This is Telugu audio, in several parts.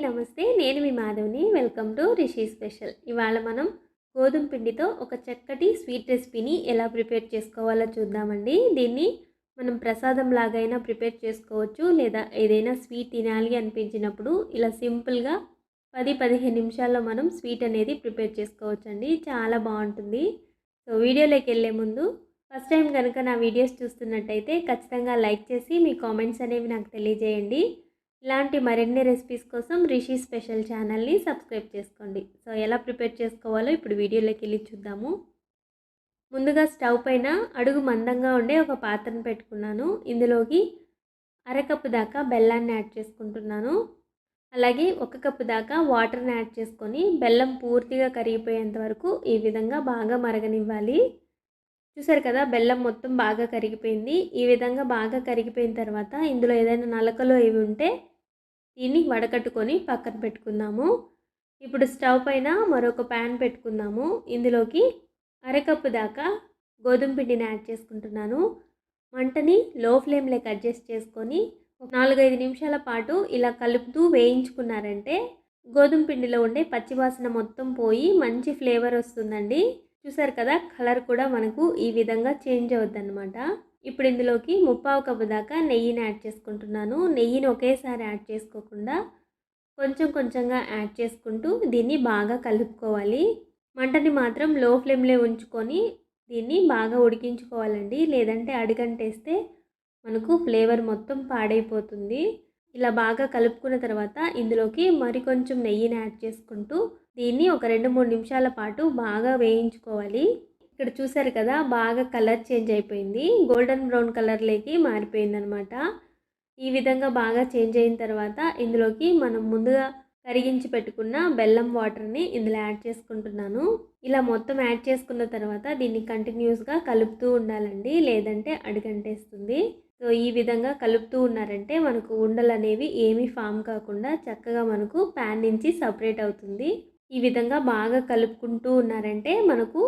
నమస్తే. నేను మీ మాధవ్ని. Welcome to Rishi special. ఇవాళ మనం గోధుమ పిండితో ఒక చక్కటి స్వీట్ రెసిపీని ఎలా ప్రిపేర్ చేసుకోవాలో చూద్దామండి. దీన్ని మనం ప్రసాదం లాగైనా ప్రిపేర్ చేసుకోవచ్చు, లేదా ఏదైనా స్వీట్ తినాలి అనిపించినప్పుడు ఇలా సింపుల్గా 10-15 నిమిషాల్లో మనం స్వీట్ అనేది ప్రిపేర్ చేసుకోవచ్చండి. చాలా బాగుంటుంది. సో వీడియోలోకి వెళ్ళే ముందు ఫస్ట్ టైం కనుక నా వీడియోస్ చూస్తున్నట్టయితే ఖచ్చితంగా లైక్ చేసి మీ కామెంట్స్ అనేవి నాకు తెలియజేయండి. ఇలాంటి మరిన్ని రెసిపీస్ కోసం రిషి స్పెషల్ ఛానల్ని సబ్స్క్రైబ్ చేసుకోండి. సో ఎలా ప్రిపేర్ చేసుకోవాలో ఇప్పుడు వీడియోలోకి వెళ్ళి చూద్దాము. ముందుగా స్టవ్ పైన అడుగు మందంగా ఉండే ఒక పాత్రను పెట్టుకున్నాను. ఇందులోకి అరకప్పు దాకా బెల్లాన్ని యాడ్ చేసుకుంటున్నాను. అలాగే 1 కప్పు దాకా వాటర్ని యాడ్ చేసుకొని బెల్లం పూర్తిగా కరిగిపోయేంత వరకు ఈ విధంగా బాగా మరగనివ్వాలి. చూసారు కదా, బెల్లం మొత్తం బాగా కరిగిపోయింది. ఈ విధంగా బాగా కరిగిపోయిన తర్వాత ఇందులో ఏదైనా నలకలో ఇవి ఉంటే దీన్ని వడకట్టుకొని పక్కన పెట్టుకుందాము. ఇప్పుడు స్టవ్ పైన మరొక ప్యాన్ పెట్టుకుందాము. ఇందులోకి అరకప్పు దాకా గోధుమ పిండిని యాడ్ చేసుకుంటున్నాను. మంటని లో ఫ్లేమ్లోకి అడ్జస్ట్ చేసుకొని 4-5 నిమిషాల పాటు ఇలా కలుపుతూ వేయించుకున్నారంటే గోధుమ పిండిలో ఉండే పచ్చివాసన మొత్తం పోయి మంచి ఫ్లేవర్ వస్తుందండి. చూసారు కదా, కలర్ కూడా మనకు ఈ విధంగా చేంజ్ అవుద్దన్నమాట. ఇప్పుడు ఇందులోకి 3/4 కప్పు దాకా నెయ్యిని యాడ్ చేసుకుంటున్నాను. నెయ్యిని ఒకేసారి యాడ్ చేసుకోకుండా కొంచెం కొంచెంగా యాడ్ చేసుకుంటూ దీన్ని బాగా కలుపుకోవాలి. మంటని మాత్రం లో ఫ్లేమ్లో ఉంచుకొని దీన్ని బాగా ఉడికించుకోవాలండి, లేదంటే అడుగంటేస్తే మనకు ఫ్లేవర్ మొత్తం పాడైపోతుంది. ఇలా బాగా కలుపుకున్న తర్వాత ఇందులోకి మరికొంచెం నెయ్యిని యాడ్ చేసుకుంటూ దీన్ని ఒక 2-3 నిమిషాల పాటు బాగా వేయించుకోవాలి. ఇక్కడ చూసారు కదా, బాగా కలర్ చేంజ్ అయిపోయింది, గోల్డెన్ బ్రౌన్ కలర్లోకి మారిపోయింది అనమాట. ఈ విధంగా బాగా చేంజ్ అయిన తర్వాత ఇందులోకి మనం ముందుగా కరిగించి పెట్టుకున్న బెల్లం వాటర్ని ఇందులో యాడ్ చేసుకుంటున్నాను. ఇలా మొత్తం యాడ్ చేసుకున్న తర్వాత దీన్ని కంటిన్యూస్గా కలుపుతూ ఉండాలండి, లేదంటే అడుగంటేస్తుంది. సో ఈ విధంగా కలుపుతూ ఉన్నారంటే మనకు ఉండలు అనేవి ఏమీ ఫామ్ కాకుండా చక్కగా మనకు ప్యాన్ నుంచి సపరేట్ అవుతుంది. ఈ విధంగా బాగా కలుపుకుంటూ ఉన్నారంటే మనకు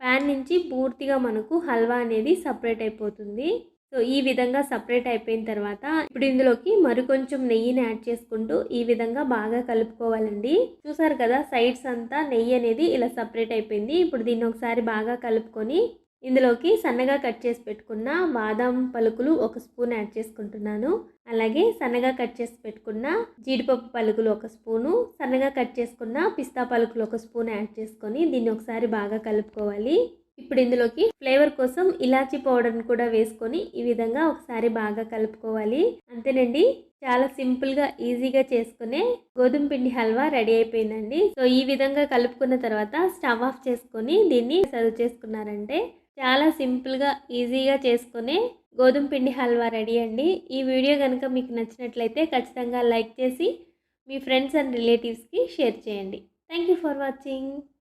ప్యాన్ నుంచి పూర్తిగా మనకు హల్వా అనేది సపరేట్ అయిపోతుంది. సో ఈ విధంగా సపరేట్ అయిపోయిన తర్వాత ఇప్పుడు ఇందులోకి మరికొంచెం నెయ్యిని యాడ్ చేసుకుంటూ ఈ విధంగా బాగా కలుపుకోవాలండి. చూసారు కదా, సైడ్స్ అంతా నెయ్యి అనేది ఇలా సపరేట్ అయిపోయింది. ఇప్పుడు దీన్ని ఒకసారి బాగా కలుపుకొని ఇందులోకి సన్నగా కట్ చేసి పెట్టుకున్న బాదం పలుకులు 1 స్పూన్ యాడ్ చేసుకుంటున్నాను. అలాగే సన్నగా కట్ చేసి పెట్టుకున్న జీడిపప్పు పలుకులు 1 స్పూను, సన్నగా కట్ చేసుకున్న పిస్తా పలుకులు 1 స్పూన్ యాడ్ చేసుకొని దీన్ని ఒకసారి బాగా కలుపుకోవాలి. ఇప్పుడు ఇందులోకి ఫ్లేవర్ కోసం ఇలాచీ పౌడర్ని కూడా వేసుకొని ఈ విధంగా ఒకసారి బాగా కలుపుకోవాలి. అంతేనండి, చాలా సింపుల్గా ఈజీగా చేసుకునే గోధుమ పిండి హల్వా రెడీ అయిపోయిందండి. సో ఈ విధంగా కలుపుకున్న తర్వాత స్టవ్ ఆఫ్ చేసుకొని దీన్ని సర్వ్ చేసుకున్నారంటే చాలా సింపుల్గా ఈజీగా చేసుకునే గోధుమ పిండి హల్వా రెడీ అండి. ఈ వీడియో కనుక మీకు నచ్చినట్లయితే ఖచ్చితంగా లైక్ చేసి మీ ఫ్రెండ్స్ అండ్ రిలేటివ్స్కి షేర్ చేయండి. Thank you for watching.